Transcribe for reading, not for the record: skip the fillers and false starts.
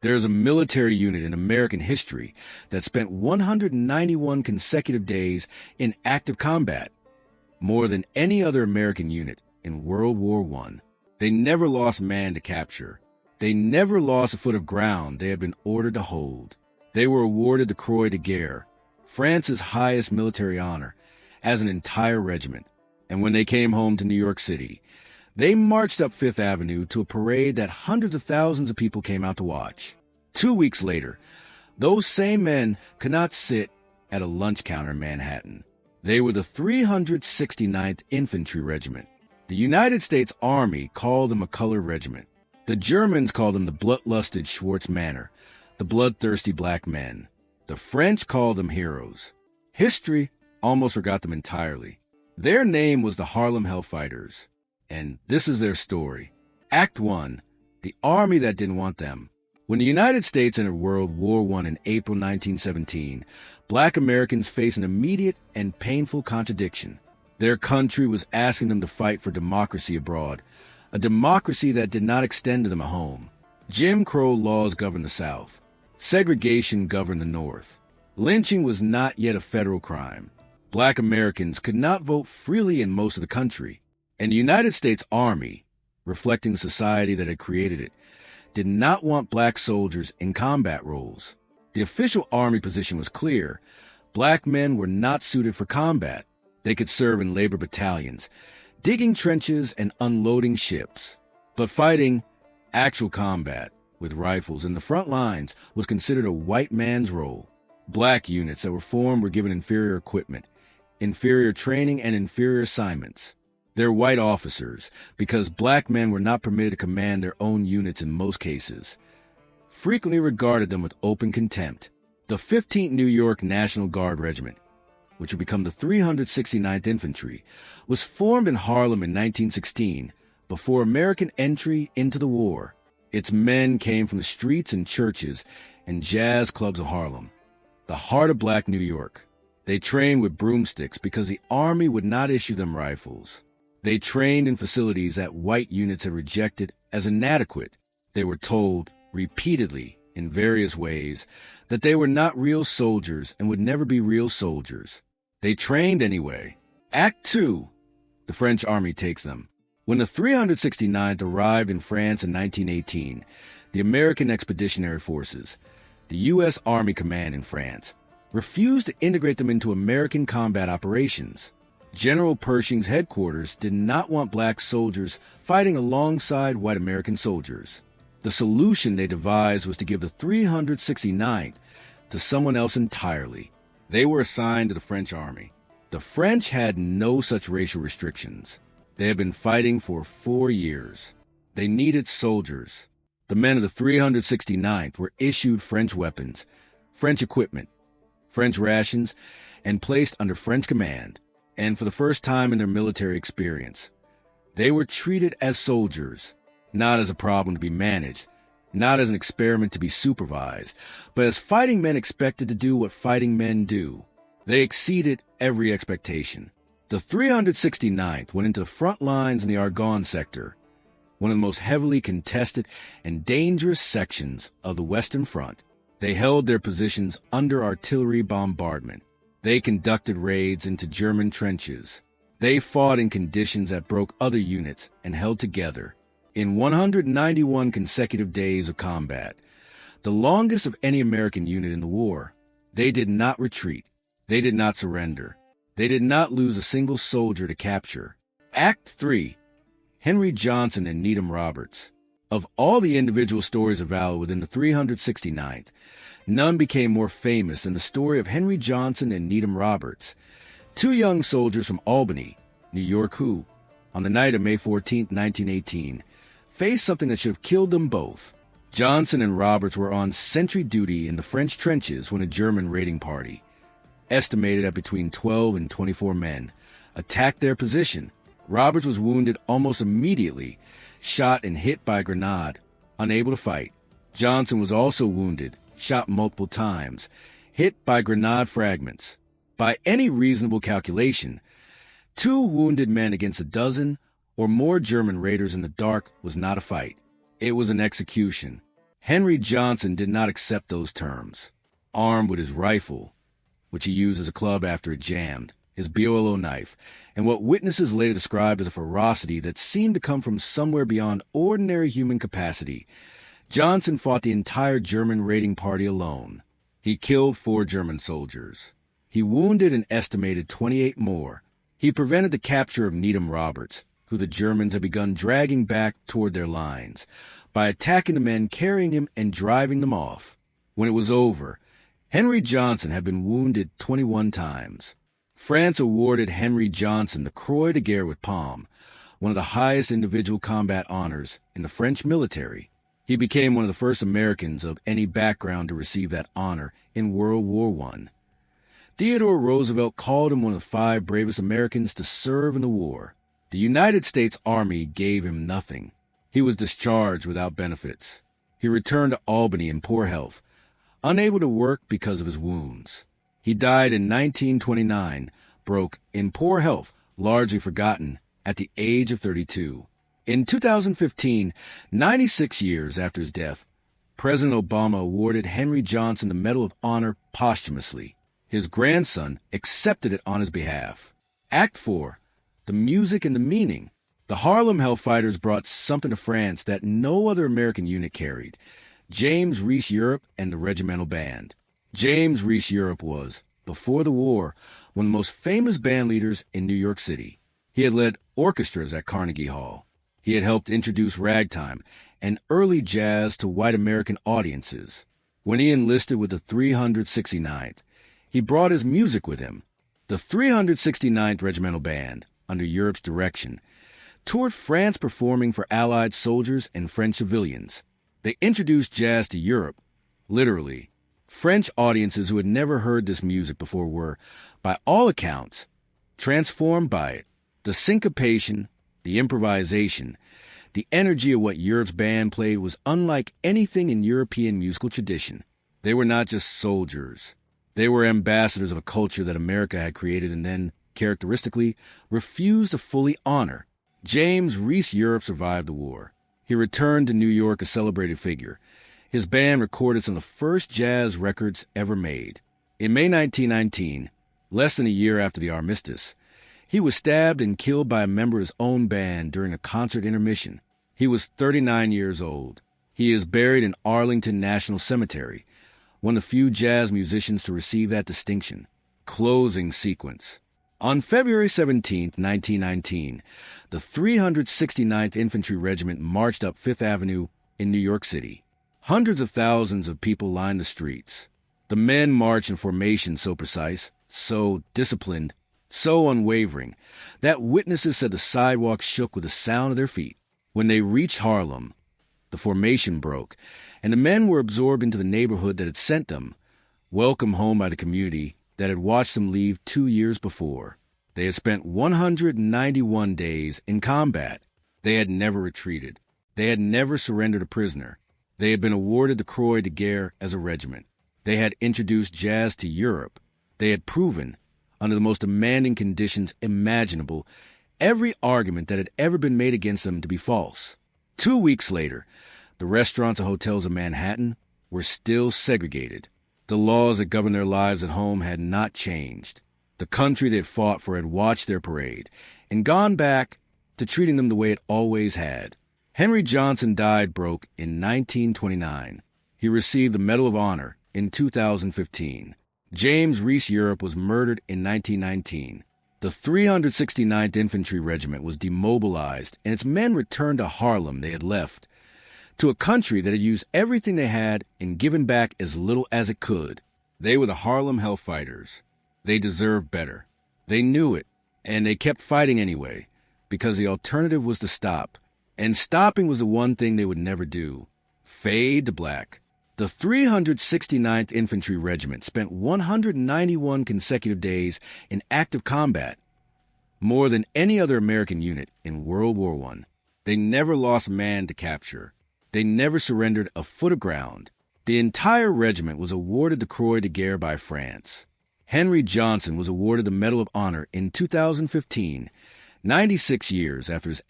There is a military unit in American history that spent 191 consecutive days in active combat, more than any other American unit in World War I. They never lost man to capture. They never lost a foot of ground they had been ordered to hold. They were awarded the Croix de Guerre, France's highest military honor, as an entire regiment. And when they came home to New York City, they marched up Fifth Avenue to a parade that hundreds of thousands of people came out to watch. 2 weeks later, those same men could not sit at a lunch counter in Manhattan. They were the 369th Infantry Regiment. The United States Army called them a colored regiment. The Germans called them the bloodlusted Schwarz Männer, the bloodthirsty black men. The French called them heroes. History almost forgot them entirely. Their name was the Harlem Hellfighters, and this is their story. Act 1. The Army that didn't want them. When the United States entered World War I in April 1917, black Americans faced an immediate and painful contradiction. Their country was asking them to fight for democracy abroad, a democracy that did not extend to them at home. Jim Crow laws governed the South. Segregation governed the North. Lynching was not yet a federal crime. Black Americans could not vote freely in most of the country. And the United States Army, reflecting the society that had created it, did not want black soldiers in combat roles. The official Army position was clear. Black men were not suited for combat. They could serve in labor battalions, digging trenches and unloading ships. But fighting actual combat with rifles in the front lines was considered a white man's role. Black units that were formed were given inferior equipment, inferior training, and inferior assignments. They're white officers because black men were not permitted to command their own units in most cases. Frequently regarded them with open contempt. The 15th New York National Guard Regiment, which would become the 369th Infantry, was formed in Harlem in 1916 before American entry into the war. Its men came from the streets and churches and jazz clubs of Harlem, the heart of black New York. They trained with broomsticks because the Army would not issue them rifles. They trained in facilities that white units had rejected as inadequate. They were told repeatedly in various ways that they were not real soldiers and would never be real soldiers. They trained anyway. Act 2. The French Army takes them. When the 369th arrived in France in 1918, the American Expeditionary Forces, the U.S. Army Command in France, refused to integrate them into American combat operations. General Pershing's headquarters did not want black soldiers fighting alongside white American soldiers. The solution they devised was to give the 369th to someone else entirely. They were assigned to the French Army. The French had no such racial restrictions. They had been fighting for 4 years. They needed soldiers. The men of the 369th were issued French weapons, French equipment, French rations, and placed under French command. And for the first time in their military experience, they were treated as soldiers, not as a problem to be managed, not as an experiment to be supervised, but as fighting men expected to do what fighting men do. They exceeded every expectation. The 369th went into the front lines in the Argonne sector, one of the most heavily contested and dangerous sections of the Western Front. They held their positions under artillery bombardment. They conducted raids into German trenches. They fought in conditions that broke other units and held together. In 191 consecutive days of combat, the longest of any American unit in the war, they did not retreat. They did not surrender. They did not lose a single soldier to capture. Act 3. Henry Johnson and Needham Roberts. Of all the individual stories of valor within the 369th, none became more famous than the story of Henry Johnson and Needham Roberts, two young soldiers from Albany, New York, who, on the night of May 14, 1918, faced something that should have killed them both. Johnson and Roberts were on sentry duty in the French trenches when a German raiding party, estimated at between 12 and 24 men, attacked their position. Roberts was wounded almost immediately, shot and hit by a grenade, unable to fight. Johnson was also wounded, shot multiple times, hit by grenade fragments. By any reasonable calculation, 2 wounded men against a dozen or more German raiders in the dark was not a fight. It was an execution. Henry Johnson did not accept those terms. Armed with his rifle, which he used as a club after it jammed, his BOLO knife, and what witnesses later described as a ferocity that seemed to come from somewhere beyond ordinary human capacity, Johnson fought the entire German raiding party alone. He killed 4 German soldiers. He wounded an estimated 28 more. He prevented the capture of Needham Roberts, who the Germans had begun dragging back toward their lines, by attacking the men carrying him and driving them off. When it was over, Henry Johnson had been wounded 21 times. France awarded Henry Johnson the Croix de Guerre with Palm, one of the highest individual combat honors in the French military. He became one of the first Americans of any background to receive that honor in World War I. Theodore Roosevelt called him one of the 5 bravest Americans to serve in the war. The United States Army gave him nothing. He was discharged without benefits. He returned to Albany in poor health, unable to work because of his wounds. He died in 1929, broke, in poor health, largely forgotten, at the age of 32. In 2015, 96 years after his death, President Obama awarded Henry Johnson the Medal of Honor posthumously. His grandson accepted it on his behalf. Act 4. The music and the meaning. The Harlem Hellfighters brought something to France that no other American unit carried: James Reese Europe and the Regimental Band. James Reese Europe was, before the war, one of the most famous band leaders in New York City. He had led orchestras at Carnegie Hall. He had helped introduce ragtime and early jazz to white American audiences. When he enlisted with the 369th, he brought his music with him. The 369th Regimental Band, under Europe's direction, toured France performing for Allied soldiers and French civilians. They introduced jazz to Europe, literally. French audiences who had never heard this music before were, by all accounts, transformed by it. The syncopation, the improvisation, the energy of what Europe's band played was unlike anything in European musical tradition. They were not just soldiers. They were ambassadors of a culture that America had created and then, characteristically, refused to fully honor. James Reese Europe survived the war. He returned to New York a celebrated figure. His band recorded some of the first jazz records ever made. In May 1919, less than a year after the armistice, he was stabbed and killed by a member of his own band during a concert intermission. He was 39 years old. He is buried in Arlington National Cemetery, one of the few jazz musicians to receive that distinction. Closing sequence. On February 17, 1919, the 369th Infantry Regiment marched up Fifth Avenue in New York City. Hundreds of thousands of people lined the streets. The men marched in formation so precise, so disciplined, so unwavering, that witnesses said the sidewalks shook with the sound of their feet. When they reached Harlem, the formation broke, and the men were absorbed into the neighborhood that had sent them, welcomed home by the community that had watched them leave 2 years before. They had spent 191 days in combat. They had never retreated. They had never surrendered a prisoner. They had been awarded the Croix de Guerre as a regiment. They had introduced jazz to Europe. They had proven, under the most demanding conditions imaginable, every argument that had ever been made against them to be false. 2 weeks later, the restaurants and hotels of Manhattan were still segregated. The laws that governed their lives at home had not changed. The country they had fought for had watched their parade and gone back to treating them the way it always had. Henry Johnson died broke in 1929. He received the Medal of Honor in 2015. James Reese Europe was murdered in 1919. The 369th Infantry Regiment was demobilized, and its men returned to Harlem they had left, to a country that had used everything they had and given back as little as it could. They were the Harlem Hellfighters. They deserved better. They knew it, and they kept fighting anyway, because the alternative was to stop. And stopping was the one thing they would never do. Fade to black. The 369th Infantry Regiment spent 191 consecutive days in active combat, more than any other American unit in World War I. They never lost a man to capture. They never surrendered a foot of ground. The entire regiment was awarded the Croix de Guerre by France. Henry Johnson was awarded the Medal of Honor in 2015, 96 years after his